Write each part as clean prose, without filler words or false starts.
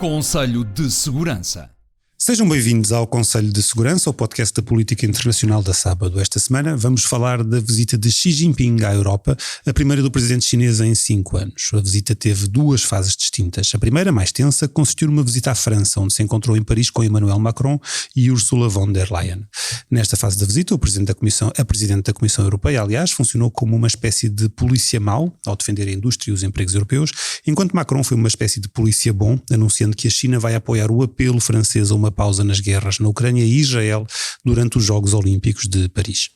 Conselho de Segurança. Sejam bem-vindos ao Conselho de Segurança, o podcast da política internacional da Sábado. Esta semana vamos falar da visita de Xi Jinping à Europa, a primeira do presidente chinês em 5 anos. A visita teve 2 fases distintas. A primeira, mais tensa, consistiu numa visita à França, onde se encontrou em Paris com Emmanuel Macron e Ursula von der Leyen. Nesta fase da visita, a Presidente da Comissão Europeia, aliás, funcionou como uma espécie de polícia mau, ao defender a indústria e os empregos europeus, enquanto Macron foi uma espécie de polícia bom, anunciando que a China vai apoiar o apelo francês a uma pausa nas guerras na Ucrânia e Israel durante os Jogos Olímpicos de Paris.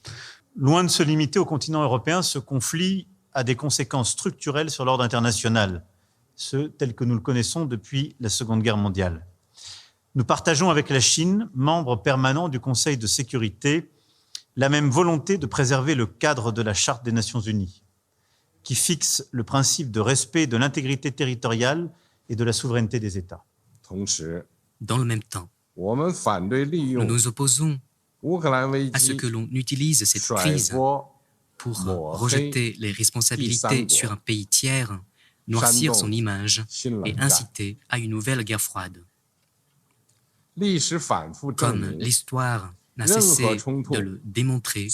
Loin de se limiter au continent européen, ce conflit a des conséquences structurelles sur l'ordre international, ce tel que nous le connaissons depuis la Seconde Guerre mondiale. Nous partageons avec la Chine, membre permanent du Conseil de sécurité, la même volonté de préserver le cadre de la Charte des Nations Unies, qui fixe le principe de respect de l'intégrité territoriale et de la souveraineté des États. Dans le même temps, nous nous opposons à ce que l'on utilise cette crise pour rejeter les responsabilités sur un pays tiers, noircir son image et inciter à une nouvelle guerre froide. Comme l'histoire n'a cessé de le démontrer,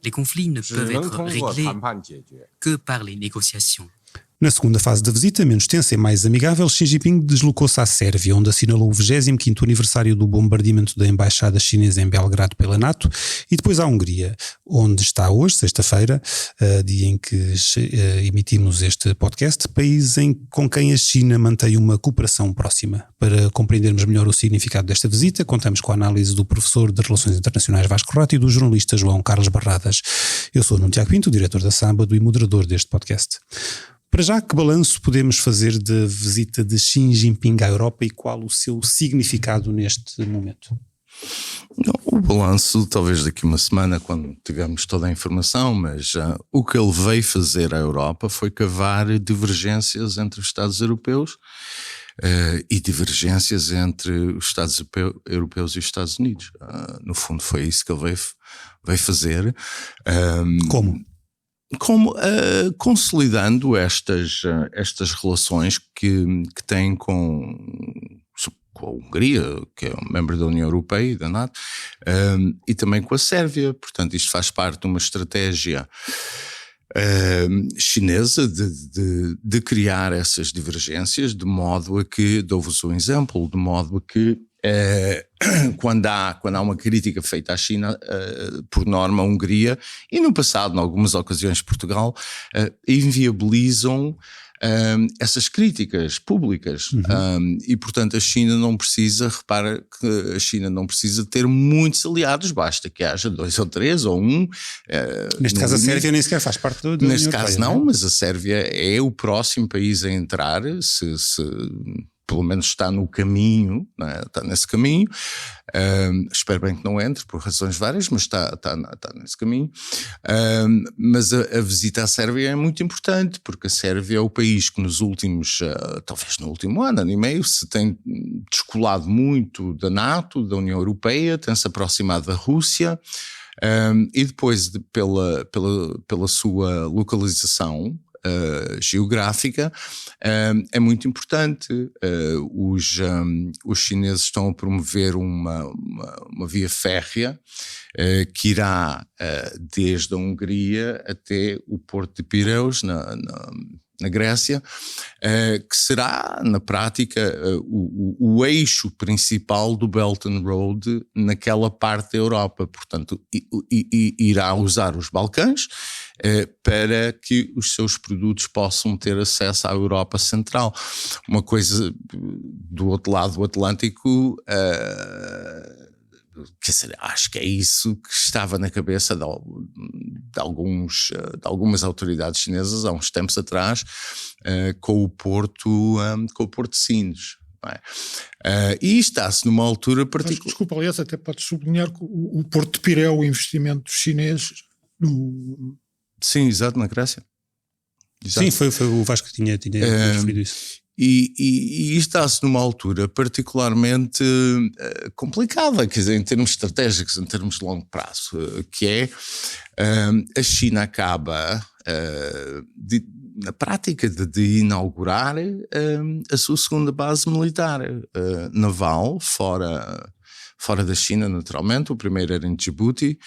les conflits ne peuvent être réglés que par les négociations. Na segunda fase da visita, menos tensa e mais amigável, Xi Jinping deslocou-se à Sérvia, onde assinalou o 25º aniversário do bombardeamento da embaixada chinesa em Belgrado pela NATO, e depois à Hungria, onde está hoje, sexta-feira, dia em que emitimos este podcast, país com quem a China mantém uma cooperação próxima. Para compreendermos melhor o significado desta visita, contamos com a análise do professor de Relações Internacionais Vasco Rato e do jornalista João Carlos Barradas. Eu sou Nuno Tiago Pinto, diretor da Sábado e moderador deste podcast. Para já, que balanço podemos fazer da visita de Xi Jinping à Europa e qual o seu significado neste momento? O balanço, talvez daqui uma semana, quando tivermos toda a informação, mas o que ele veio fazer à Europa foi cavar divergências entre os Estados europeus e divergências entre os Estados europeus e os Estados Unidos. No fundo, foi isso que ele veio fazer. Como consolidando estas relações que tem com a Hungria, que é um membro da União Europeia e da NATO, e também com a Sérvia. Portanto, isto faz parte de uma estratégia chinesa de criar essas divergências, de modo a que, dou-vos um exemplo, de modo a que quando há uma crítica feita à China, por norma a Hungria, e no passado, em algumas ocasiões Portugal, inviabilizam essas críticas públicas. E portanto a China não precisa, repara que a China não precisa ter muitos aliados, basta que haja 2 ou 3 ou 1. Neste caso a Sérvia nem sequer faz parte do União Neste caso Europeia, não, mas a Sérvia é o próximo país a entrar, se pelo menos está no caminho, não é? Está nesse caminho. Espero bem que não entre, por razões várias, mas está nesse caminho. Mas a visita à Sérvia é muito importante, porque a Sérvia é o país que nos últimos, talvez no último ano e meio, se tem descolado muito da NATO, da União Europeia, tem-se aproximado da Rússia, e depois pela sua localização geográfica, é muito importante. Os chineses estão a promover uma via férrea que irá desde a Hungria até o Porto de Pireus, na Grécia, que será, na prática, o eixo principal do Belt and Road naquela parte da Europa. Portanto, irá usar os Balcãs para que os seus produtos possam ter acesso à Europa Central. Uma coisa do outro lado do Atlântico, quer dizer, acho que é isso que estava na cabeça de algumas autoridades chinesas há uns tempos atrás, com o Porto de Sines. E está-se numa altura particular. Desculpa, aliás, até podes sublinhar que o Porto de Pireu, o investimento chinês no... Sim, exato, na Grécia. Exato. Sim, foi o Vasco que tinha referido isso. E está-se numa altura particularmente complicada, quer dizer, em termos estratégicos, em termos de longo prazo, que é a China acaba na prática de inaugurar a sua segunda base militar naval fora da China, naturalmente. O primeiro era em Djibouti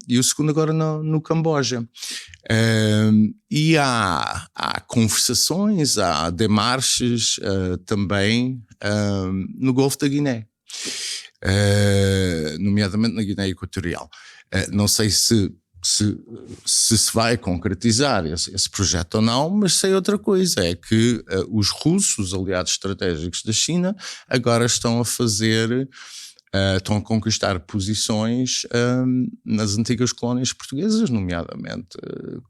e o segundo agora no Camboja. E há conversações, há demarches também no Golfo da Guiné, nomeadamente na Guiné Equatorial. Não sei se vai concretizar esse projeto ou não, mas sei outra coisa, é que os russos, aliados estratégicos da China, agora estão a conquistar posições nas antigas colónias portuguesas, nomeadamente,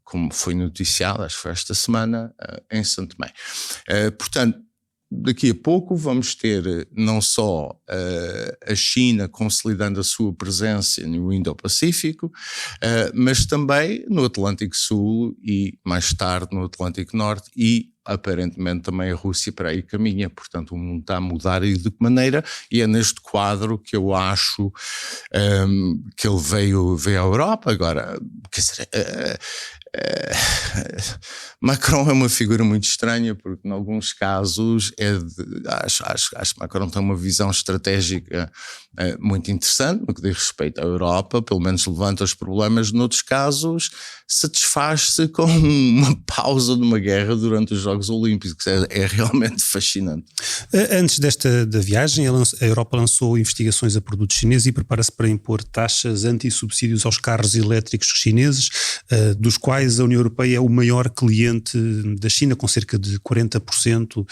como foi noticiado, acho que foi esta semana, em São Tomé. Portanto, daqui a pouco vamos ter não só a China consolidando a sua presença no Indo-Pacífico, mas também no Atlântico Sul e mais tarde no Atlântico Norte, e aparentemente também a Rússia para aí caminha. Portanto, o mundo está a mudar e de que maneira, e é neste quadro que eu acho que ele veio à Europa. Agora, quer dizer, Macron é uma figura muito estranha, porque em alguns casos acho que Macron tem uma visão estratégica muito interessante no que diz respeito à Europa, pelo menos levanta os problemas. Noutros casos satisfaz-se com uma pausa de uma guerra durante os Jogos Olímpicos. É realmente fascinante. Antes da viagem, a Europa lançou investigações a produtos chineses e prepara-se para impor taxas anti-subsídios aos carros elétricos chineses, dos quais a União Europeia é o maior cliente da China, com cerca de 40%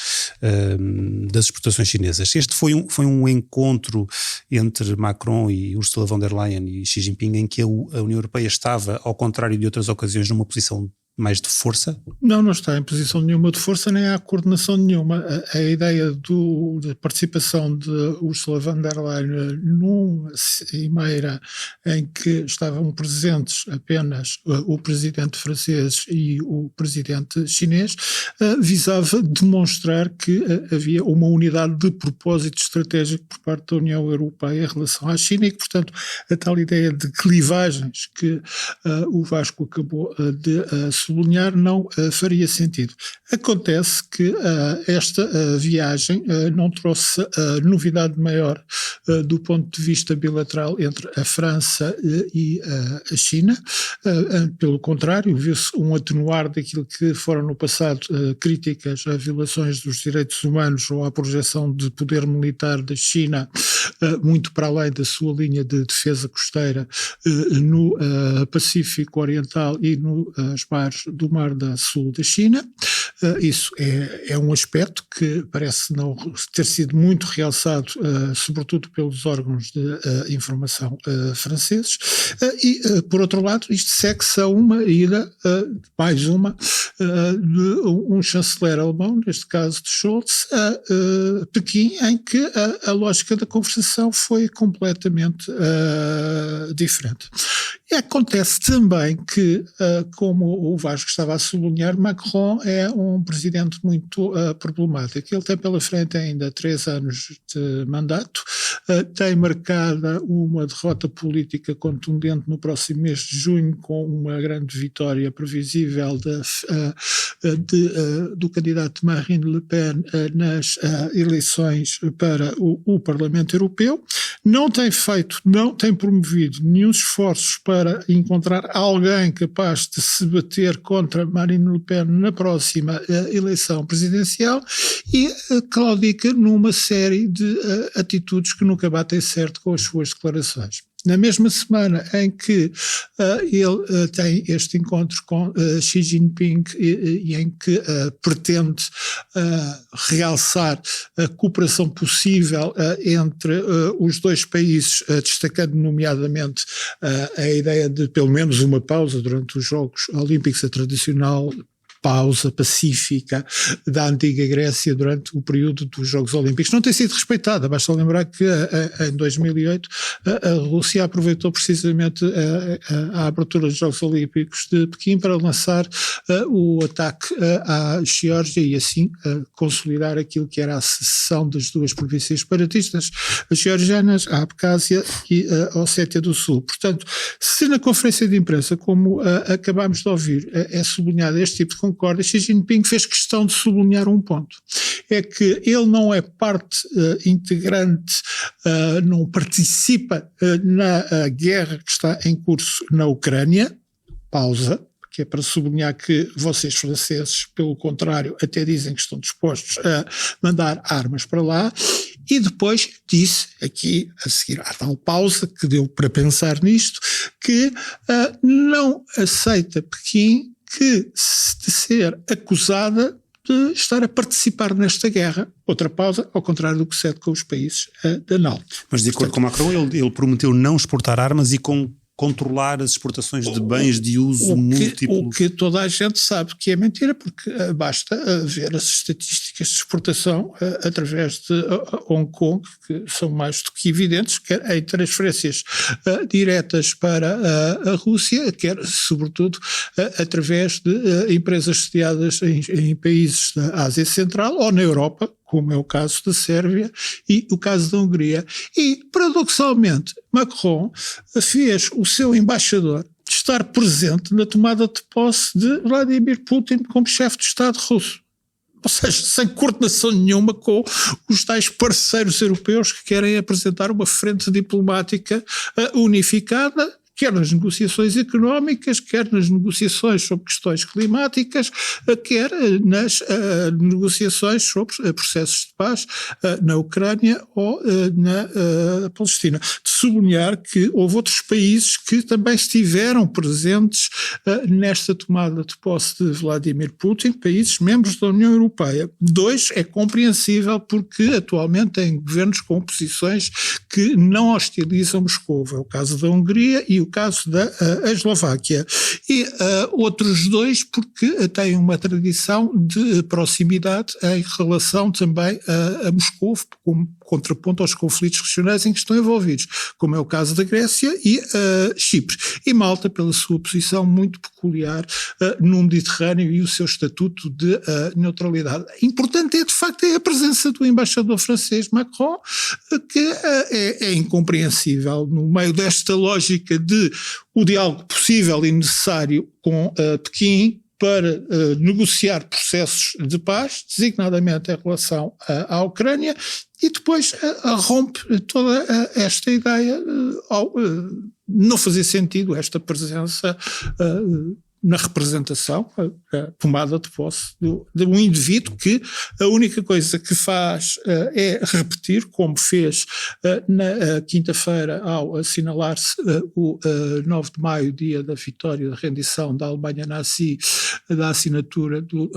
das exportações chinesas. Este foi um encontro entre Macron e Ursula von der Leyen e Xi Jinping, em que a União Europeia estava, ao contrário de outras ocasiões, numa posição mais de força? Não está em posição nenhuma de força, nem há coordenação nenhuma. A ideia de participação de Ursula von der Leyen numa cimeira em que estavam presentes apenas o presidente francês e o presidente chinês visava demonstrar que havia uma unidade de propósito estratégico por parte da União Europeia em relação à China, e que, portanto, a tal ideia de clivagens que o Vasco acabou de sublinhar não faria sentido. Acontece que esta viagem não trouxe novidade maior do ponto de vista bilateral entre a França e a China. Pelo contrário, viu-se um atenuar daquilo que foram no passado críticas a violações dos direitos humanos ou à projeção de poder militar da China, muito para além da sua linha de defesa costeira no Pacífico Oriental e nos mares do Mar da Sul da China. Isso é um aspecto que parece não ter sido muito realçado, sobretudo pelos órgãos de informação franceses. E, por outro lado, isto segue-se a uma ida, mais uma, de um chanceler alemão, neste caso de Scholz, a Pequim, em que a lógica da conversação foi completamente diferente. E acontece também que, como o Vasco estava a sublinhar, Macron é um presidente muito problemático. Ele tem pela frente ainda 3 anos de mandato, tem marcada uma derrota política contundente no próximo mês de junho, com uma grande vitória previsível do candidato Marine Le Pen nas eleições para o Parlamento Europeu. Não tem promovido nenhum esforço para encontrar alguém capaz de se bater contra Marine Le Pen na próxima eleição presidencial, e claudica numa série de atitudes que nunca batem certo com as suas declarações. Na mesma semana em que ele tem este encontro com Xi Jinping e em que pretende realçar a cooperação possível entre os dois países, destacando nomeadamente a ideia de pelo menos uma pausa durante os Jogos Olímpicos, a tradicional pausa pacífica da antiga Grécia durante o período dos Jogos Olímpicos. Não tem sido respeitada. Basta lembrar que em 2008 a Rússia aproveitou precisamente a abertura dos Jogos Olímpicos de Pequim para lançar o ataque à Geórgia e assim consolidar aquilo que era a secessão das duas províncias separatistas, as georgianas, a Abcásia e a Ossétia do Sul. Portanto, se na conferência de imprensa, como acabámos de ouvir, é sublinhado este tipo de concorda, Xi Jinping fez questão de sublinhar um ponto. É que ele não é parte integrante, não participa na guerra que está em curso na Ucrânia, pausa, que é para sublinhar que vocês franceses, pelo contrário, até dizem que estão dispostos a mandar armas para lá, e depois disse, aqui a seguir à tal pausa que deu para pensar nisto, que não aceita Pequim de ser acusada de estar a participar nesta guerra. Outra pausa, ao contrário do que sucede com os países da NATO. Mas de acordo com Macron, ele prometeu não exportar armas e controlar as exportações de bens de uso múltiplo. O que toda a gente sabe que é mentira, porque basta ver as estatísticas de exportação através de Hong Kong, que são mais do que evidentes, quer em transferências diretas para a Rússia, quer sobretudo através de empresas sediadas em países da Ásia Central ou na Europa, como é o caso da Sérvia e o caso da Hungria. E, paradoxalmente, Macron fez o seu embaixador estar presente na tomada de posse de Vladimir Putin como chefe de Estado russo. Ou seja, sem coordenação nenhuma com os tais parceiros europeus que querem apresentar uma frente diplomática unificada, quer nas negociações económicas, quer nas negociações sobre questões climáticas, quer nas negociações sobre processos de paz na Ucrânia ou na Palestina. De sublinhar que houve outros países que também estiveram presentes nesta tomada de posse de Vladimir Putin, países membros da União Europeia. 2, é compreensível porque atualmente têm governos com posições que não hostilizam Moscou. É o caso da Hungria e o caso da Eslováquia. E outros 2 porque têm uma tradição de proximidade em relação também a Moscou, como contraponto aos conflitos regionais em que estão envolvidos, como é o caso da Grécia e Chipre. E Malta, pela sua posição muito peculiar no Mediterrâneo e o seu estatuto de neutralidade. Importante de facto, a presença do embaixador francês Macron, que é incompreensível no meio desta lógica de o diálogo possível e necessário com Pequim para negociar processos de paz, designadamente em relação à Ucrânia, e depois rompe toda esta ideia ao não fazer sentido esta presença na representação, a tomada de posse de um indivíduo que a única coisa que faz é repetir, como fez na quinta-feira ao assinalar-se o 9 de maio, dia da vitória da rendição da Alemanha nazi, da assinatura do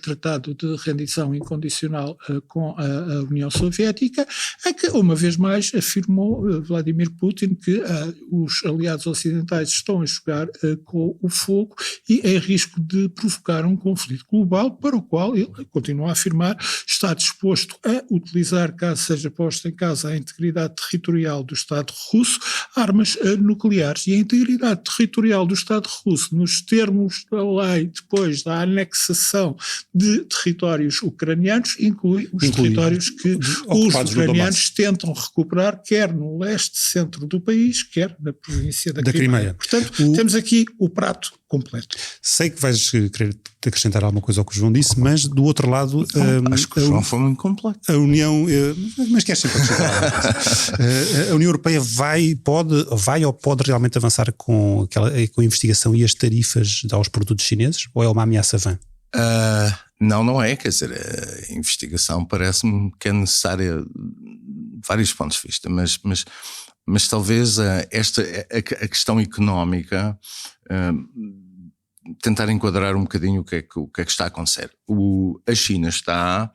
Tratado de Rendição Incondicional com a União Soviética, em que uma vez mais afirmou Vladimir Putin que os aliados ocidentais estão a jogar com o fogo e em risco de provocar um conflito global para o qual ele continua a afirmar está disposto a utilizar, caso seja posta em causa a integridade territorial do Estado russo, armas nucleares. E a integridade territorial do Estado russo, nos termos da lei depois da anexação de territórios ucranianos, inclui os territórios que os ucranianos tentam recuperar, quer no leste-centro do país, quer na província da Crimeia. Portanto, temos aqui o prato completo. Sei que vais querer acrescentar alguma coisa ao que o João disse, mas do outro lado... acho que o João foi muito completo. A União... mas queres sempre acrescentar alguma coisa? A União Europeia vai ou pode realmente avançar com a investigação e as tarifas aos produtos chineses? Ou é uma ameaça vã? Não é. Quer dizer, a investigação parece-me que é necessária de vários pontos de vista, mas talvez a questão económica tentar enquadrar um bocadinho o que é que está a acontecer. A China está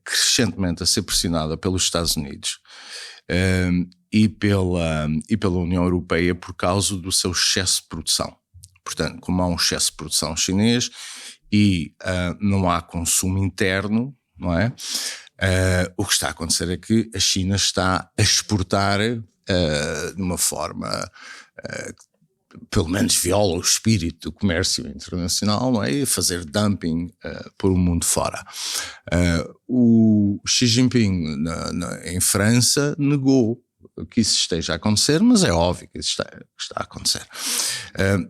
crescentemente a ser pressionada pelos Estados Unidos e pela União Europeia por causa do seu excesso de produção. Portanto, como há um excesso de produção chinês e não há consumo interno, não é? O que está a acontecer é que a China está a exportar de uma forma pelo menos viola o espírito do comércio internacional, não é? E fazer dumping por o mundo fora. O Xi Jinping em França negou que isso esteja a acontecer, mas é óbvio que isso está a acontecer.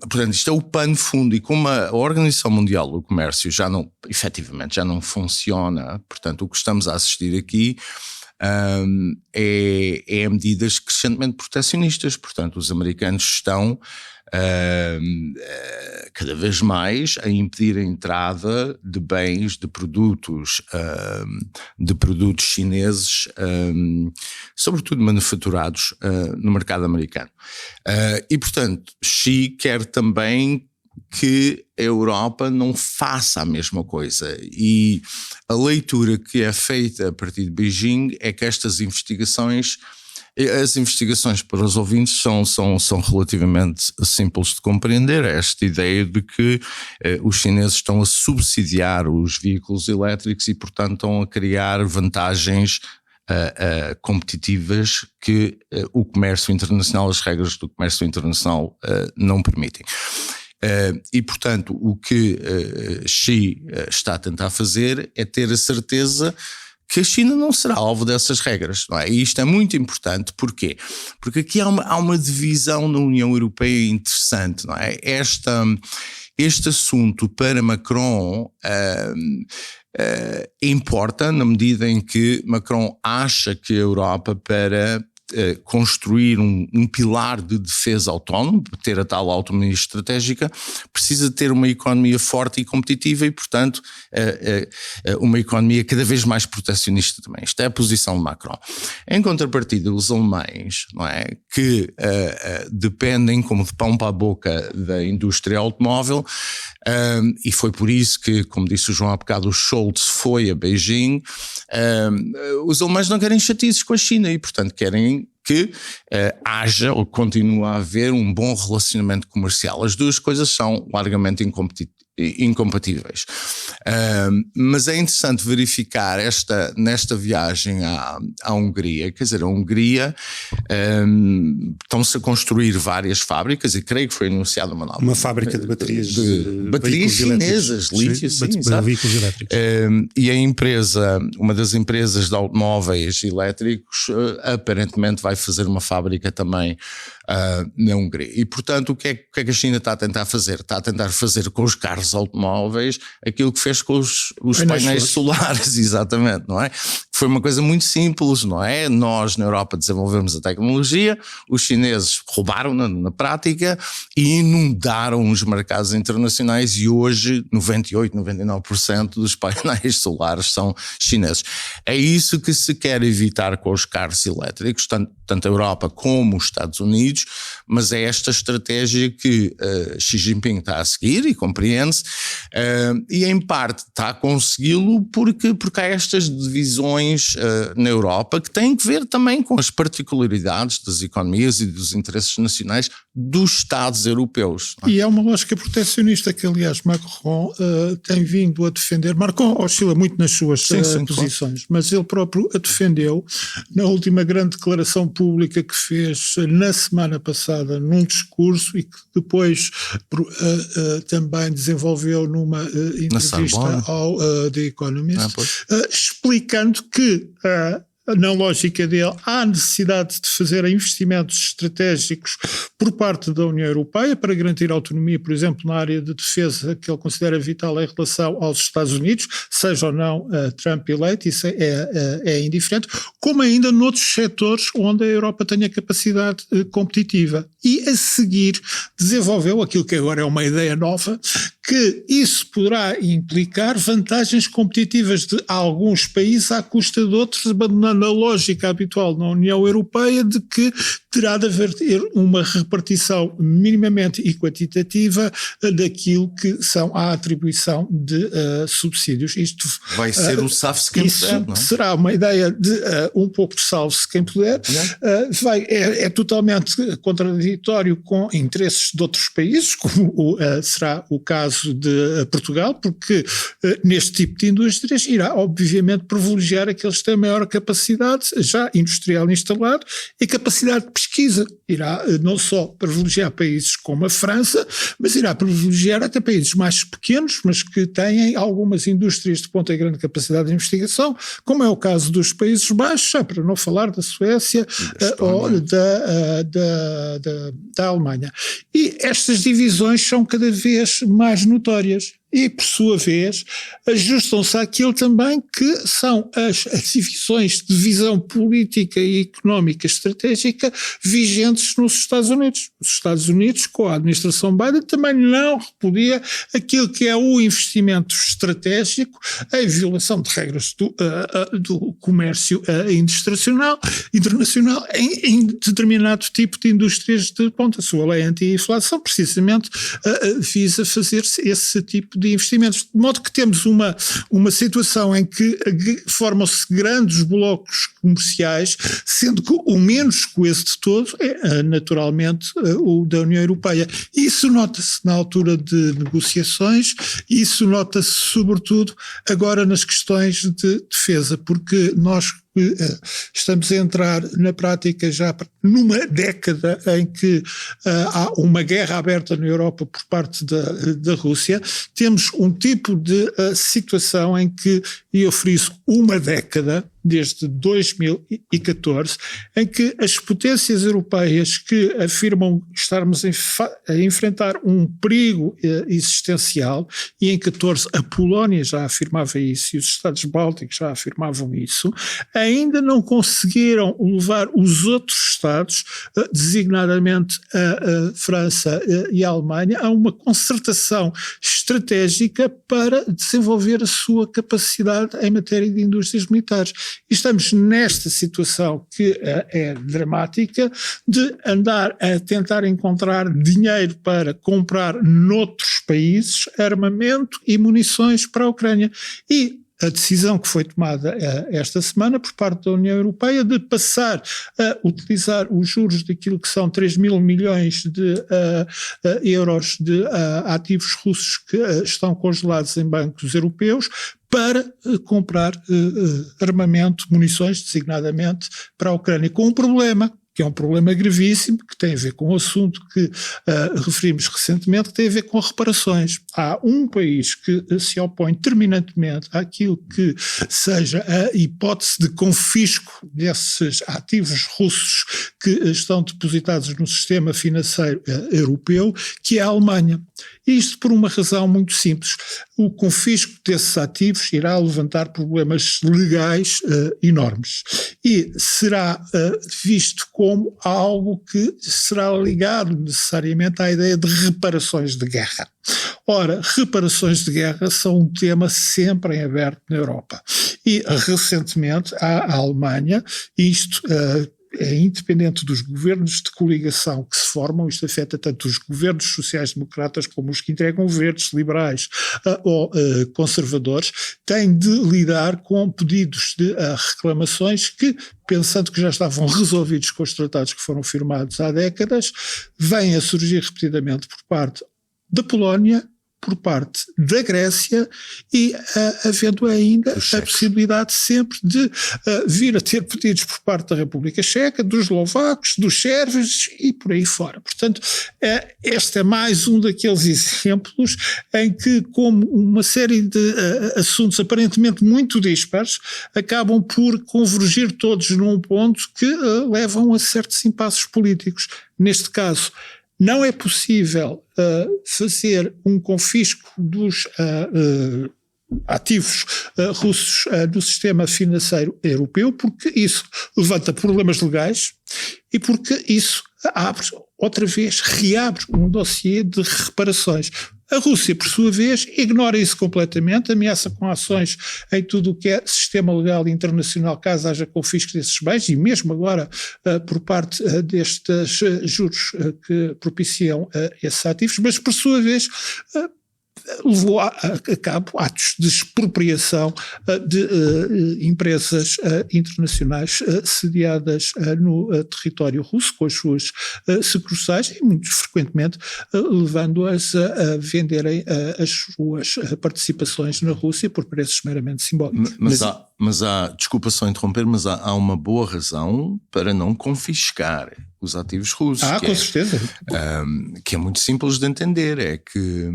Portanto, isto é o pano de fundo, e como a Organização Mundial do Comércio efetivamente já não funciona, portanto, o que estamos a assistir aqui é medidas crescentemente protecionistas. Portanto, os americanos estão cada vez mais a impedir a entrada de bens, de produtos chineses, sobretudo manufaturados, no mercado americano. E, portanto, Xi quer também que a Europa não faça a mesma coisa, e a leitura que é feita a partir de Beijing é que as investigações para os ouvintes são relativamente simples de compreender. É esta ideia de que os chineses estão a subsidiar os veículos elétricos e, portanto, estão a criar vantagens competitivas que o comércio internacional, as regras do comércio internacional não permitem. E, portanto, o que Xi está a tentar fazer é ter a certeza que a China não será alvo dessas regras, não é? E isto é muito importante. Porquê? Porque aqui há uma divisão na União Europeia interessante, não é? Este assunto para Macron importa na medida em que Macron acha que a Europa, para construir um pilar de defesa autónomo, ter a tal autonomia estratégica, precisa ter uma economia forte e competitiva e, portanto, uma economia cada vez mais protecionista também. Esta é a posição de Macron. Em contrapartida, os alemães, não é, que dependem como de pão para a boca da indústria automóvel, e foi por isso que, como disse o João há bocado, o Scholz foi a Beijing. Os alemães não querem chatices com a China e, portanto, querem que haja ou continue a haver um bom relacionamento comercial. As duas coisas são largamente incompatíveis. Mas é interessante verificar nesta viagem à Hungria, quer dizer, a Hungria estão-se a construir várias fábricas e creio que foi anunciada uma fábrica de baterias chinesas, lítio, veículos elétricos. E a empresa, uma das empresas de automóveis elétricos, aparentemente vai fazer uma fábrica também na Hungria. E, portanto, o que é que a China está a tentar fazer? Está a tentar fazer com os carros automóveis aquilo que fez com os painéis solares, exatamente, não é? Foi uma coisa muito simples, não é? Nós na Europa desenvolvemos a tecnologia, os chineses roubaram-na na prática e inundaram os mercados internacionais, e hoje 98, 99% dos painéis solares são chineses. É isso que se quer evitar com os carros elétricos, tanto a Europa como os Estados Unidos, mas é esta estratégia que Xi Jinping está a seguir e compreende-se, e em parte está a consegui-lo porque há estas divisões na Europa que têm que ver também com as particularidades das economias e dos interesses nacionais dos Estados europeus. Não é? E é uma lógica protecionista que, aliás, Macron tem vindo a defender. Macron oscila muito nas suas posições, mas ele próprio a defendeu na última grande declaração pública que fez na semana passada num discurso e que depois também desenvolveu numa entrevista ao The Economist, explicando que na lógica dele, há necessidade de fazer investimentos estratégicos por parte da União Europeia para garantir autonomia, por exemplo, na área de defesa que ele considera vital em relação aos Estados Unidos, seja ou não Trump eleito, isso é indiferente, como ainda noutros setores onde a Europa tem a capacidade competitiva. E a seguir desenvolveu aquilo que agora é uma ideia nova, que isso poderá implicar vantagens competitivas de alguns países à custa de outros, abandonando a lógica habitual na União Europeia de que terá de haver uma repartição minimamente equitativa daquilo que são a atribuição de subsídios. Isto vai ser o salve-se quem puder, não é? Será uma ideia de um pouco salve-se quem puder. É totalmente contraditório com interesses de outros países, como será o caso caso de Portugal, porque neste tipo de indústrias irá obviamente privilegiar aqueles que têm maior capacidade já industrial instalado e capacidade de pesquisa. Irá não só privilegiar países como a França, mas irá privilegiar até países mais pequenos, mas que têm algumas indústrias de ponta e grande capacidade de investigação, como é o caso dos Países Baixos, já para não falar da Suécia ou da Alemanha. E estas divisões são cada vez mais notórias. E, por sua vez, ajustam-se àquilo também que são as divisões de visão política e económica estratégica vigentes nos Estados Unidos. Os Estados Unidos, com a administração Biden, também não repudia aquilo que é o investimento estratégico em violação de regras do comércio internacional em determinado tipo de indústrias de ponta. A sua lei anti-inflação precisamente visa fazer-se esse tipo de investimentos, de modo que temos uma situação em que formam-se grandes blocos comerciais, sendo que o menos coeso de todo é naturalmente o da União Europeia. Isso nota-se na altura de negociações, isso nota-se sobretudo agora nas questões de defesa, porque nós estamos a entrar na prática já numa década em que há uma guerra aberta na Europa por parte da Rússia. Temos um tipo de situação em que, e eu friso uma década, desde 2014, em que as potências europeias que afirmam estarmos a enfrentar um perigo existencial, e em 14 a Polónia já afirmava isso e os Estados Bálticos já afirmavam isso, ainda não conseguiram levar os outros Estados, designadamente a França e a Alemanha, a uma concertação estratégica para desenvolver a sua capacidade em matéria de indústrias militares. E estamos nesta situação que é dramática de andar a tentar encontrar dinheiro para comprar noutros países armamento e munições para a Ucrânia. E a decisão que foi tomada esta semana por parte da União Europeia de passar a utilizar os juros daquilo que são 3 mil milhões de euros de ativos russos que estão congelados em bancos europeus para comprar armamento, munições, designadamente para a Ucrânia, com um problema, que é um problema gravíssimo, que tem a ver com o assunto que referimos recentemente, que tem a ver com reparações. Há um país que se opõe terminantemente àquilo que seja a hipótese de confisco desses ativos russos que estão depositados no sistema financeiro europeu, que é a Alemanha. Isto por uma razão muito simples. O confisco desses ativos irá levantar problemas legais enormes e será visto como algo que será ligado necessariamente à ideia de reparações de guerra. Ora, reparações de guerra são um tema sempre em aberto na Europa. E recentemente a Alemanha, isto é independente dos governos de coligação que se formam, isto afeta tanto os governos sociais-democratas como os que entregam verdes, liberais ou conservadores, tem de lidar com pedidos de reclamações que, pensando que já estavam resolvidos com os tratados que foram firmados há décadas, vêm a surgir repetidamente por parte da Polónia, por parte da Grécia e havendo ainda a possibilidade sempre de vir a ter pedidos por parte da República Checa, dos eslovacos, dos sérvios e por aí fora. Portanto, este é mais um daqueles exemplos em que, como uma série de assuntos aparentemente muito dispares, acabam por convergir todos num ponto que levam a certos impasses políticos. Neste caso, não é possível fazer um confisco dos ativos russos do sistema financeiro europeu, porque isso levanta problemas legais e porque isso reabre um dossiê de reparações. A Rússia, por sua vez, ignora isso completamente, ameaça com ações em tudo o que é sistema legal internacional caso haja confisco desses bens, e mesmo agora por parte destes juros que propiciam esses ativos, mas por sua vez levou a cabo atos de expropriação de empresas internacionais sediadas no território russo, com as suas sucursais, e muito frequentemente levando-as a venderem as suas participações na Rússia por preços meramente simbólicos. Mas há, desculpa só interromper, mas há uma boa razão para não confiscar os ativos russos. Com certeza. Que é muito simples de entender, é que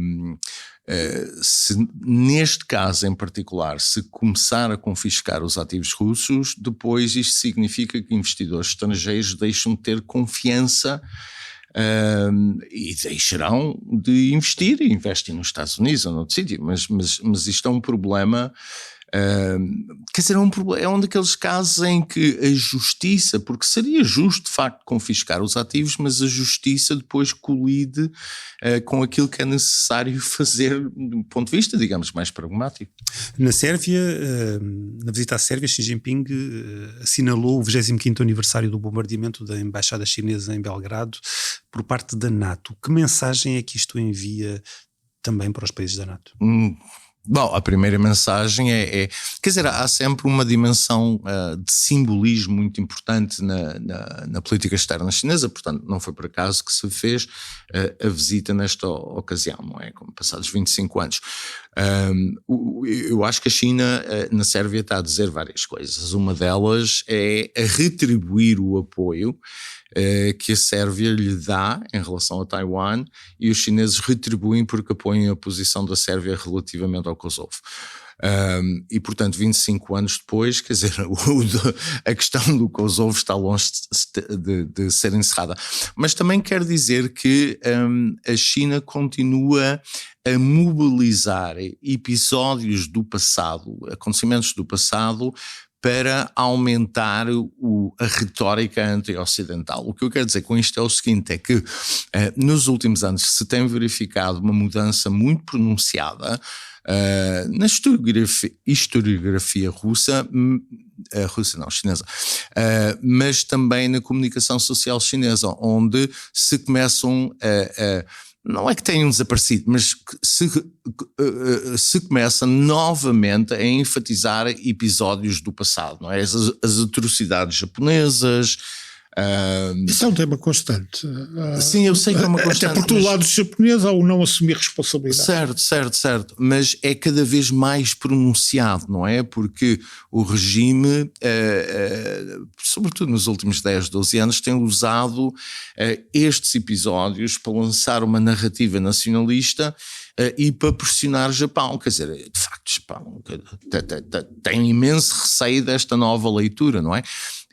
se neste caso em particular se começar a confiscar os ativos russos, depois isto significa que investidores estrangeiros deixam de ter confiança e deixarão de investir, e investem nos Estados Unidos ou noutro sítio, mas isto é um problema. Quer dizer, é um daqueles casos em que a justiça, porque seria justo de facto confiscar os ativos, mas a justiça depois colide com aquilo que é necessário fazer do ponto de vista, digamos, mais pragmático. Na Sérvia, na visita à Sérvia, Xi Jinping assinalou o 25º aniversário do bombardeamento da embaixada chinesa em Belgrado por parte da NATO. Que mensagem é que isto envia também para os países da NATO? Bom, a primeira mensagem quer dizer, há sempre uma dimensão de simbolismo muito importante na política externa chinesa, portanto não foi por acaso que se fez a visita nesta ocasião, não é? Como passados 25 anos. Eu acho que a China na Sérvia está a dizer várias coisas. Uma delas é a retribuir o apoio que a Sérvia lhe dá em relação a Taiwan, e os chineses retribuem porque apoiam a posição da Sérvia relativamente ao Kosovo. E portanto 25 anos depois, quer dizer, a questão do Kosovo está longe de ser encerrada, mas também quer dizer que a China continua a mobilizar episódios do passado, acontecimentos do passado, para aumentar a retórica anti-ocidental. O que eu quero dizer com isto é o seguinte, é que nos últimos anos se tem verificado uma mudança muito pronunciada na historiografia chinesa, mas também na comunicação social chinesa, onde se começam não é que tenham desaparecido, mas se começa novamente a enfatizar episódios do passado, não é? As atrocidades japonesas. Isso é um tema constante. Sim, eu sei que é uma constante. Até porque do lado japonês há o não assumir responsabilidade. Certo. Mas é cada vez mais pronunciado, não é? Porque o regime, sobretudo nos últimos 10, 12 anos, tem usado estes episódios para lançar uma narrativa nacionalista e para pressionar o Japão. Quer dizer, de facto, o Japão tem imenso receio desta nova leitura, não é?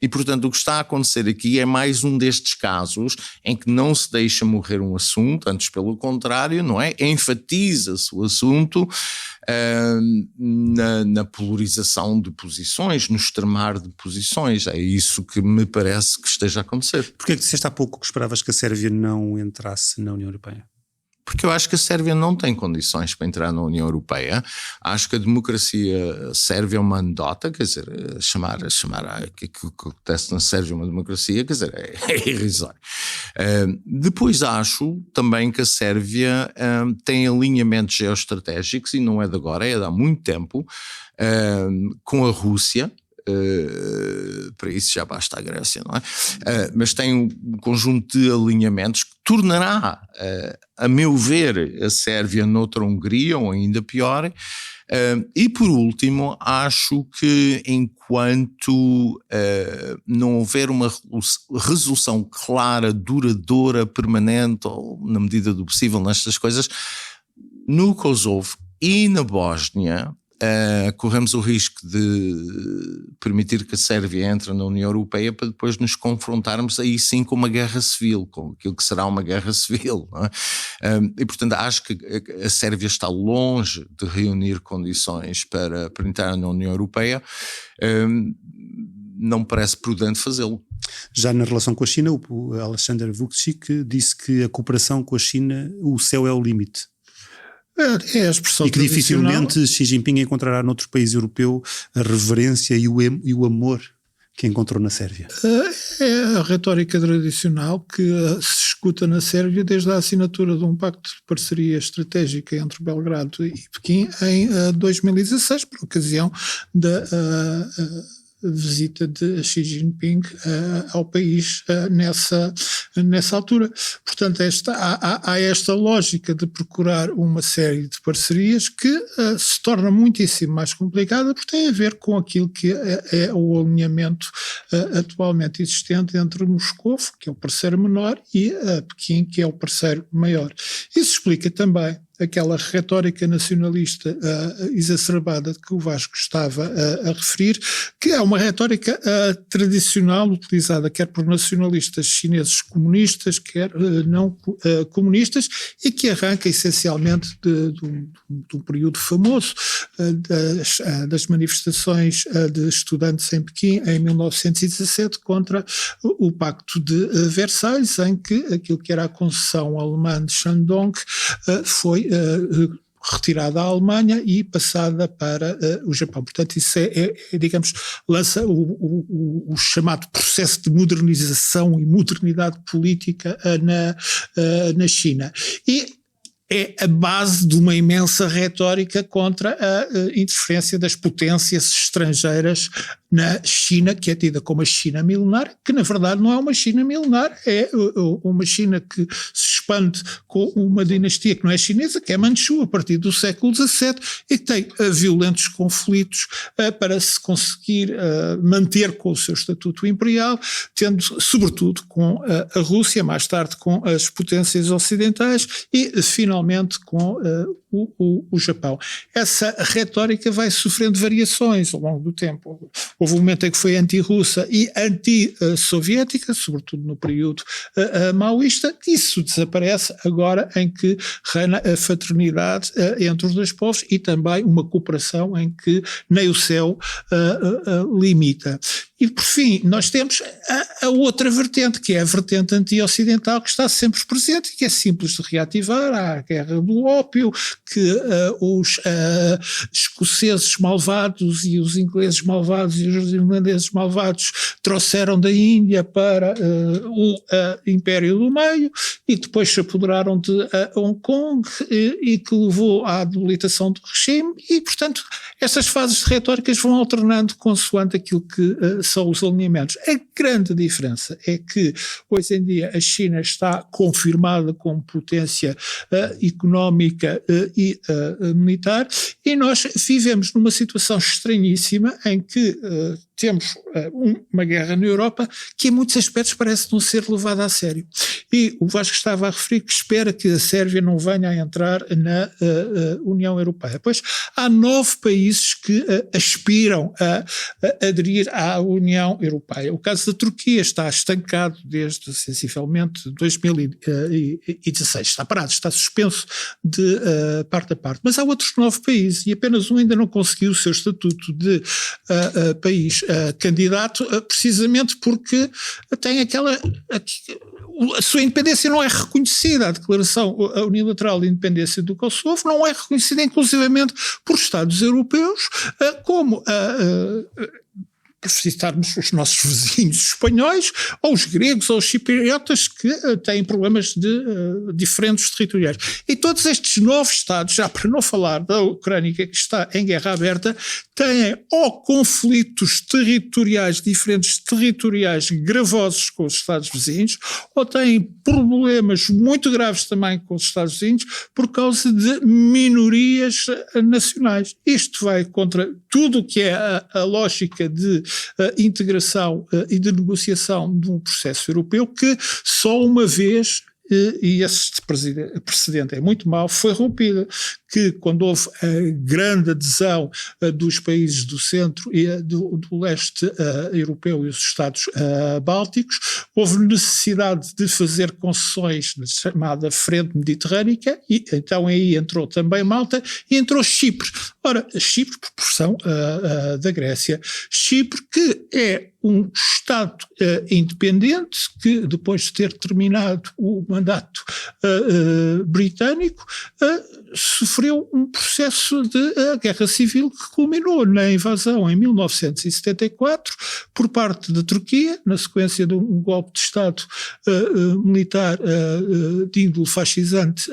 E, portanto, o que está a acontecer aqui é mais um destes casos em que não se deixa morrer um assunto, antes pelo contrário, não é? Enfatiza-se o assunto na polarização de posições, no extremar de posições. É isso que me parece que esteja a acontecer. Porquê é que disseste há pouco que esperavas que a Sérvia não entrasse na União Europeia? Porque eu acho que a Sérvia não tem condições para entrar na União Europeia. Acho que a democracia sérvia é uma anedota, quer dizer, chamar o que acontece na Sérvia uma democracia, quer dizer, é irrisório. Depois acho também que a Sérvia tem alinhamentos geoestratégicos, e não é de agora, é de há muito tempo, com a Rússia. Para isso já basta a Grécia, não é? Mas tem um conjunto de alinhamentos que tornará, a meu ver, a Sérvia noutra Hungria, ou ainda pior. E por último, acho que enquanto não houver uma resolução clara, duradoura, permanente, ou na medida do possível nestas coisas, no Kosovo e na Bósnia, corremos o risco de permitir que a Sérvia entre na União Europeia para depois nos confrontarmos aí sim com uma guerra civil, com aquilo que será uma guerra civil, não é? E portanto acho que a Sérvia está longe de reunir condições para entrar na União Europeia. Não parece prudente fazê-lo. Já na relação com a China, o Alexander Vučić disse que a cooperação com a China, o céu é o limite. É a expressão e que dificilmente Xi Jinping encontrará noutro país europeu a reverência e o amor que encontrou na Sérvia. É a retórica tradicional que se escuta na Sérvia desde a assinatura de um pacto de parceria estratégica entre Belgrado e Pequim em 2016, por ocasião da visita de Xi Jinping ao país nessa altura. Portanto, há esta lógica de procurar uma série de parcerias que se torna muitíssimo mais complicada, porque tem a ver com aquilo que é o alinhamento atualmente existente entre Moscou, que é o parceiro menor, e Pequim, que é o parceiro maior. Isso explica também aquela retórica nacionalista exacerbada que o Vasco estava a referir, que é uma retórica tradicional utilizada quer por nacionalistas chineses comunistas, quer não comunistas, e que arranca essencialmente de um período famoso das manifestações de estudantes em Pequim em 1917 contra o Pacto de Versalhes, em que aquilo que era a concessão alemã de Shandong foi retirada à Alemanha e passada para o Japão. Portanto, isso digamos, lança o chamado processo de modernização e modernidade política na China. E é a base de uma imensa retórica contra a interferência das potências estrangeiras na China, que é tida como a China milenar, que na verdade não é uma China milenar, é uma China que se expande com uma dinastia que não é chinesa, que é Manchu, a partir do século XVII, e que tem violentos conflitos para se conseguir manter com o seu estatuto imperial, tendo sobretudo com a Rússia, mais tarde com as potências ocidentais e finalmente com o Japão. Essa retórica vai sofrendo variações ao longo do tempo. Houve um momento em que foi anti-russa e anti-soviética, sobretudo no período maoísta. Isso desaparece agora em que reina a fraternidade entre os dois povos e também uma cooperação em que nem o céu limita. E, por fim, nós temos a outra vertente, que é a vertente anti-ocidental, que está sempre presente e que é simples de reativar. Há a guerra do ópio, que os escoceses malvados e os ingleses malvados e os irlandeses malvados trouxeram da Índia para o Império do Meio e depois se apoderaram de Hong Kong e que levou à debilitação do regime e, portanto, essas fases de retóricas vão alternando consoante aquilo que são os alinhamentos. A grande diferença é que hoje em dia a China está confirmada como potência económica e militar e nós vivemos numa situação estranhíssima em que temos uma guerra na Europa que em muitos aspectos parece não ser levada a sério. E o Vasco estava a referir que espera que a Sérvia não venha a entrar na União Europeia. Pois há 9 países que aspiram a aderir à União Europeia. O caso da Turquia está estancado desde sensivelmente 2016. Está parado, está suspenso de parte a parte. Mas há outros 9 países e apenas um ainda não conseguiu o seu estatuto de país candidato, precisamente porque tem a sua independência não é reconhecida. A declaração unilateral de independência do Kosovo não é reconhecida inclusivamente por Estados europeus, como por citarmos os nossos vizinhos espanhóis, ou os gregos, ou os cipriotas, que têm problemas de diferentes territoriais. E todos estes 9 Estados, já para não falar da Ucrânia, que está em guerra aberta, têm ou conflitos territoriais, diferentes territoriais gravosos com os Estados vizinhos, ou têm problemas muito graves também com os Estados vizinhos por causa de minorias nacionais. Isto vai contra tudo o que é a lógica de integração e de negociação de um processo europeu que só uma vez, e esse precedente é muito mau, foi rompido, que quando houve a grande adesão dos países do centro e do leste europeu e os Estados bálticos, houve necessidade de fazer concessões na chamada Frente Mediterrânica e então aí entrou também Malta e entrou Chipre. Ora, Chipre por pressão da Grécia. Chipre que é um Estado independente que, depois de ter terminado o mandato britânico, sofreu um processo de guerra civil que culminou na invasão em 1974 por parte da Turquia, na sequência de um golpe de Estado militar de índole fascisante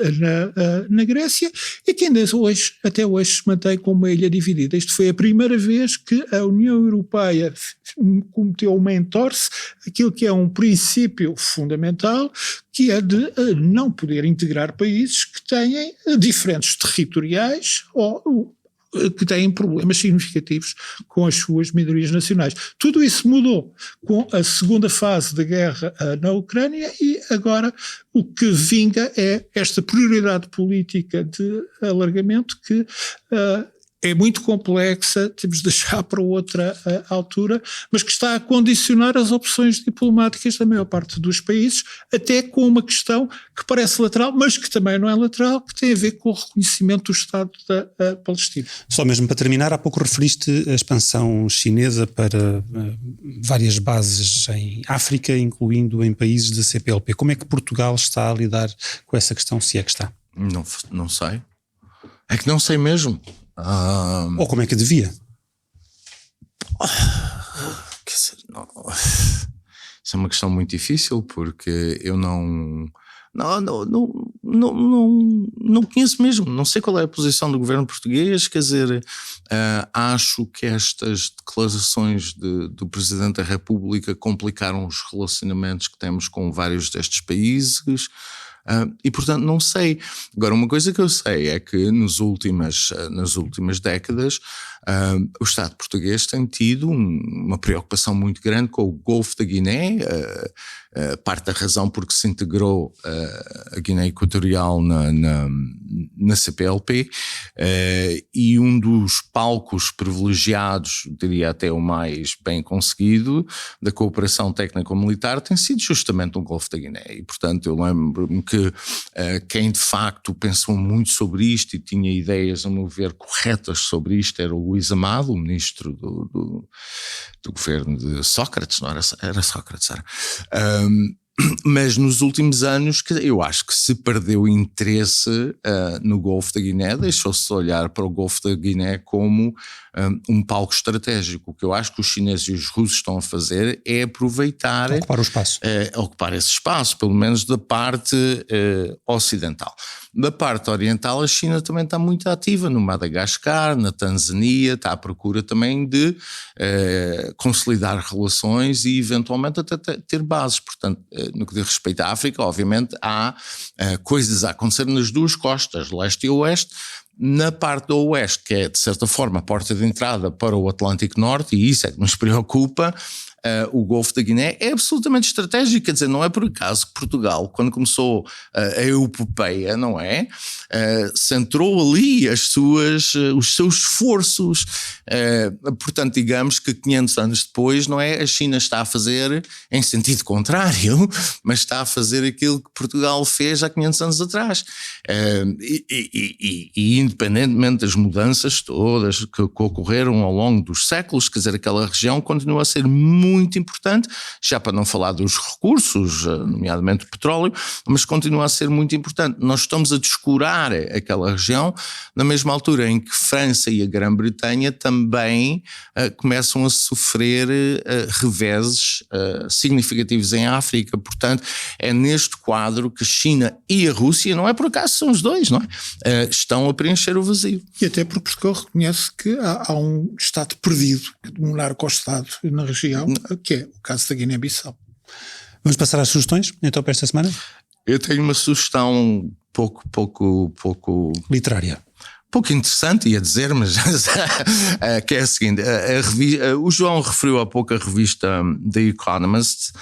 na Grécia, e que ainda hoje, até hoje se mantém como uma ilha dividida. Isto foi a primeira vez que a União Europeia cometeu uma entorse, aquilo que é um princípio fundamental, que é de não poder integrar países que têm diferentes territoriais ou que têm problemas significativos com as suas minorias nacionais. Tudo isso mudou com a segunda fase da guerra na Ucrânia, e agora o que vinga é esta prioridade política de alargamento que é muito complexa, temos de deixar para outra altura, mas que está a condicionar as opções diplomáticas da maior parte dos países, até com uma questão que parece lateral, mas que também não é lateral, que tem a ver com o reconhecimento do Estado da Palestina. Só mesmo para terminar, há pouco referiste a expansão chinesa para várias bases em África, incluindo em países da CPLP. Como é que Portugal está a lidar com essa questão, se é que está? Não sei. É que não sei mesmo. Ou como é que devia? Quer dizer, isso é uma questão muito difícil, porque eu não conheço mesmo, não sei qual é a posição do governo português. Quer dizer, acho que estas declarações do Presidente da República complicaram os relacionamentos que temos com vários destes países. E portanto não sei. Agora, uma coisa que eu sei é que nas últimas décadas o Estado português tem tido uma preocupação muito grande com o Golfo da Guiné, parte da razão porque se integrou a Guiné Equatorial na CPLP, e um dos palcos privilegiados, diria até o mais bem conseguido, da cooperação técnico-militar tem sido justamente o Golfo da Guiné. E portanto eu lembro-me que quem de facto pensou muito sobre isto e tinha ideias, a meu ver, corretas sobre isto era o Luís Amado, o ministro do governo de Sócrates, não era Sócrates, era. Mas nos últimos anos eu acho que se perdeu interesse no Golfo da Guiné, deixou-se olhar para o Golfo da Guiné como um palco estratégico. O que eu acho que os chineses e os russos estão a fazer é aproveitar, ocupar o espaço, ocupar esse espaço, pelo menos da parte ocidental. Da parte oriental, a China também está muito ativa no Madagascar, na Tanzânia, está à procura também de consolidar relações e eventualmente até ter bases. Portanto, no que diz respeito à África, obviamente há coisas a acontecer nas duas costas, leste e oeste. Na parte do oeste, que é de certa forma a porta de entrada para o Atlântico Norte, e isso é que nos preocupa, o Golfo da Guiné é absolutamente estratégico. Quer dizer, não é por acaso que Portugal, quando começou a epopeia, não é? Centrou ali os seus esforços. Portanto, digamos que 500 anos depois, não é? A China está a fazer em sentido contrário, mas está a fazer aquilo que Portugal fez há 500 anos atrás. E independentemente das mudanças todas que ocorreram ao longo dos séculos, quer dizer, aquela região continua a ser muito importante, já para não falar dos recursos, nomeadamente o petróleo, mas continua a ser muito importante. Nós estamos a descurar aquela região na mesma altura em que França e a Grã-Bretanha também começam a sofrer reveses significativos em África. Portanto, é neste quadro que a China e a Rússia, não é por acaso, são os dois, não é? Estão a preencher o vazio. E até porque Portugal reconhece que há um Estado perdido, um narco-Estado na região, que é o caso da Guiné-Bissau. Vamos passar às sugestões, então, para esta semana? Eu tenho uma sugestão pouco literária. Pouco interessante, ia dizer, mas que é a seguinte: o João referiu há pouco a revista The Economist,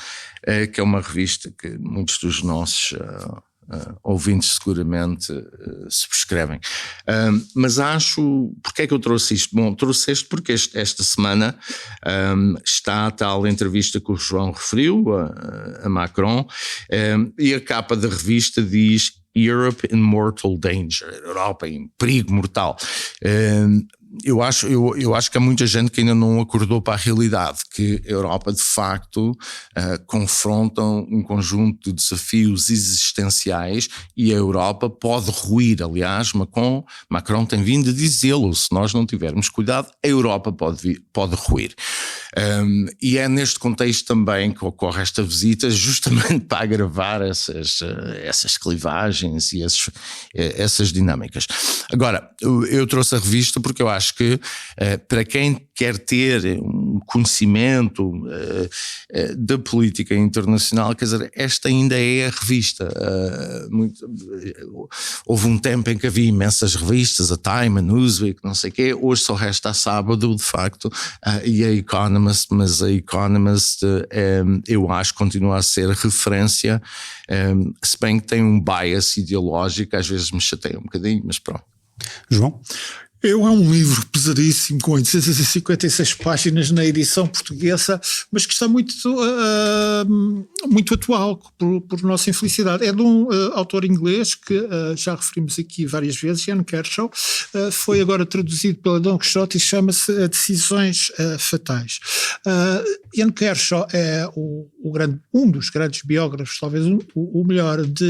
que é uma revista que muitos dos nossos ouvintes seguramente subscrevem. Mas acho, porque é que eu trouxe isto? Bom, trouxe isto porque esta semana está a tal entrevista que o João referiu a Macron, e a capa da revista diz Europe in Mortal Danger, Europa em perigo mortal. eu acho que há muita gente que ainda não acordou para a realidade, que a Europa de facto confronta um conjunto de desafios existenciais e a Europa pode ruir. Aliás, Macron tem vindo a dizê-lo, se nós não tivermos cuidado, a Europa pode ruir. E é neste contexto também que ocorre esta visita, justamente para agravar essas clivagens e essas dinâmicas. Agora, eu trouxe a revista porque eu acho que para quem quer ter um conhecimento da política internacional, quer dizer, esta ainda é a revista. Houve um tempo em que havia imensas revistas, a Time, a Newsweek, não sei o quê, hoje só resta a Sábado, de facto, e a Economist, mas a Economist eu acho que continua a ser referência, se bem que tem um bias ideológico, às vezes me chateia um bocadinho, mas pronto. João? É um livro pesadíssimo, com 856 páginas na edição portuguesa, mas que está muito atual, por nossa infelicidade. É de um autor inglês que já referimos aqui várias vezes, Ian Kershaw, foi agora traduzido pela Don Quixote e chama-se Decisões Fatais. Ian Kershaw é um dos grandes biógrafos, talvez o melhor, de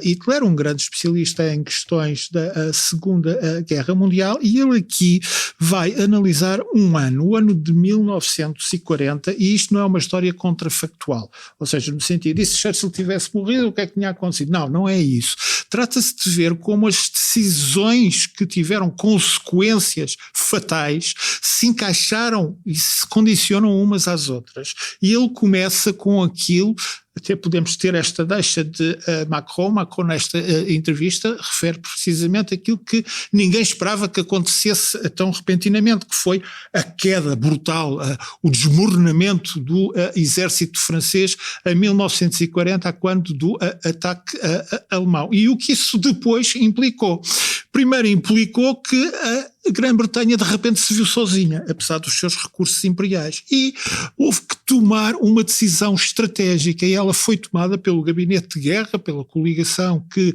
Hitler, um grande especialista em questões da Segunda Guerra Mundial, e ele aqui vai analisar o ano de 1940, e isto não é uma história contrafactual, ou seja, no sentido de se Churchill tivesse morrido, o que é que tinha acontecido? Não é isso. Trata-se de ver como as decisões que tiveram consequências fatais se encaixaram e se condicionam umas às outras. E ele começa com aquilo. Até podemos ter esta deixa de Macron nesta entrevista refere precisamente aquilo que ninguém esperava que acontecesse tão repentinamente, que foi a queda brutal, o desmoronamento do exército francês em 1940, quando do ataque alemão. E o que isso depois implicou? Primeiro implicou que a Grã-Bretanha de repente se viu sozinha, apesar dos seus recursos imperiais, e houve que tomar uma decisão estratégica, e ela foi tomada pelo gabinete de guerra, pela coligação que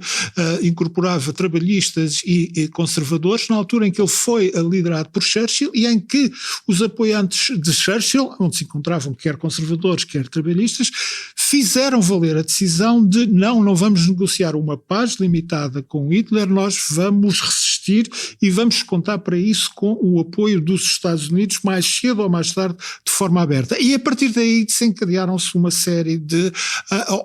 incorporava trabalhistas e conservadores, na altura em que ele foi liderado por Churchill, e em que os apoiantes de Churchill, onde se encontravam quer conservadores, quer trabalhistas, fizeram valer a decisão de não vamos negociar uma paz limitada com Hitler, nós vamos resistir e vamos contar para isso com o apoio dos Estados Unidos mais cedo ou mais tarde de forma aberta. E a partir daí desencadearam-se uma série de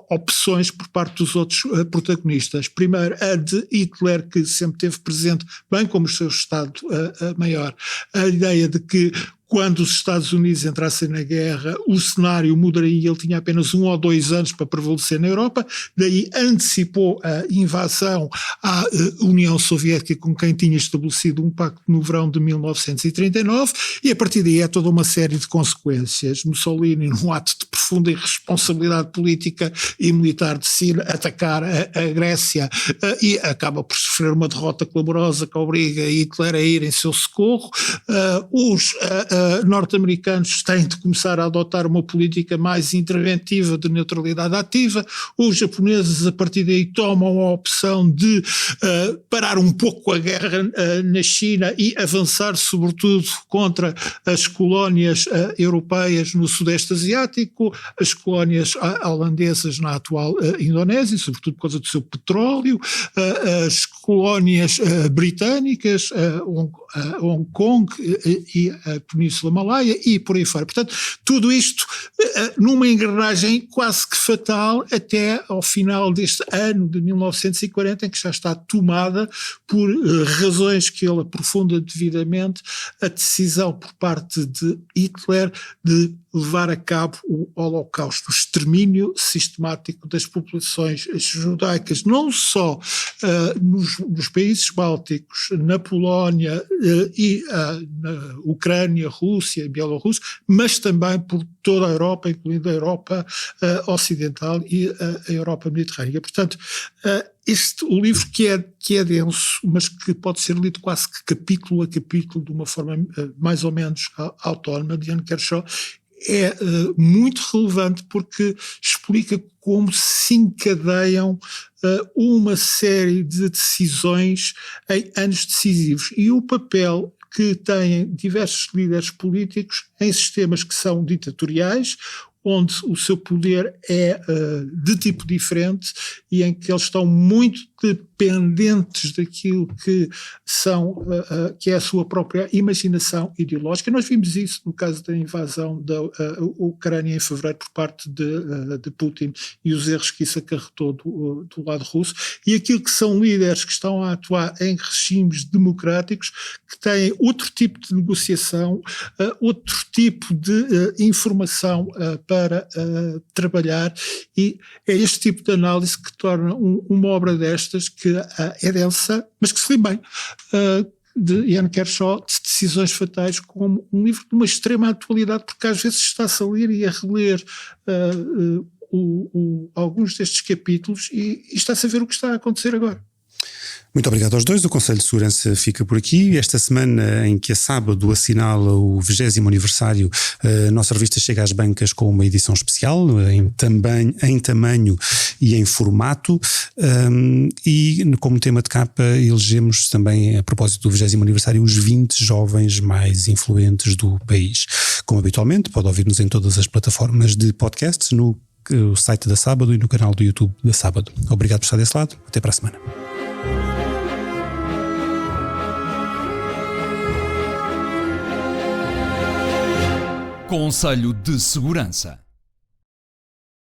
opções por parte dos outros protagonistas. Primeiro a de Hitler, que sempre teve presente, bem como o seu Estado-Maior, a ideia de que quando os Estados Unidos entrassem na guerra, o cenário mudaria, ele tinha apenas 1 ou 2 anos para prevalecer na Europa, daí antecipou a invasão à União Soviética, com quem tinha estabelecido um pacto no verão de 1939, e a partir daí é toda uma série de consequências. Mussolini, num ato de profunda irresponsabilidade política e militar, decide atacar a Grécia e acaba por sofrer uma derrota clamorosa que obriga Hitler a ir em seu socorro. Os norte-americanos têm de começar a adotar uma política mais interventiva de neutralidade ativa. Os japoneses, a partir daí, tomam a opção de parar um pouco a guerra na China e avançar sobretudo contra as colónias europeias no Sudeste Asiático, as colónias holandesas na atual Indonésia, sobretudo por causa do seu petróleo, as colónias britânicas, Hong Kong e a Península Malaia e por aí fora. Portanto, tudo isto numa engrenagem quase que fatal até ao final deste ano de 1940, em que já está tomada por razões que ele aprofunda devidamente a decisão por parte de Hitler de levar a cabo o Holocausto, o extermínio sistemático das populações judaicas, não só nos países bálticos, na Polónia e na Ucrânia, Rússia e Bielorrússia, mas também por toda a Europa, incluindo a Europa ocidental e a Europa mediterrânea. Portanto, o livro que é denso, mas que pode ser lido quase que capítulo a capítulo, de uma forma mais ou menos autónoma, de Ian Kershaw, é muito relevante porque explica como se encadeiam uma série de decisões em anos decisivos e o papel que têm diversos líderes políticos em sistemas que são ditatoriais, onde o seu poder é de tipo diferente e em que eles estão muito dependentes daquilo que que é a sua própria imaginação ideológica. Nós vimos isso no caso da invasão da Ucrânia em fevereiro por parte de Putin e os erros que isso acarretou do lado russo, e aquilo que são líderes que estão a atuar em regimes democráticos que têm outro tipo de negociação, outro tipo de informação para trabalhar, e é este tipo de análise que torna uma obra destas que é densa, mas que se lê bem, de Ian Kershaw, de Decisões Fatais, como um livro de uma extrema atualidade, porque às vezes está-se a ler e a reler alguns destes capítulos e está-se a ver o que está a acontecer agora. Muito obrigado aos dois. O Conselho de Segurança fica por aqui. Esta semana em que a Sábado assinala o 20º aniversário, a nossa revista chega às bancas com uma edição especial, em tamanho e em formato, e como tema de capa elegemos também, a propósito do 20º aniversário, os 20 jovens mais influentes do país. Como habitualmente, pode ouvir-nos em todas as plataformas de podcasts, no site da Sábado e no canal do YouTube da Sábado. Obrigado por estar desse lado. Até para a semana. Conselho de Segurança.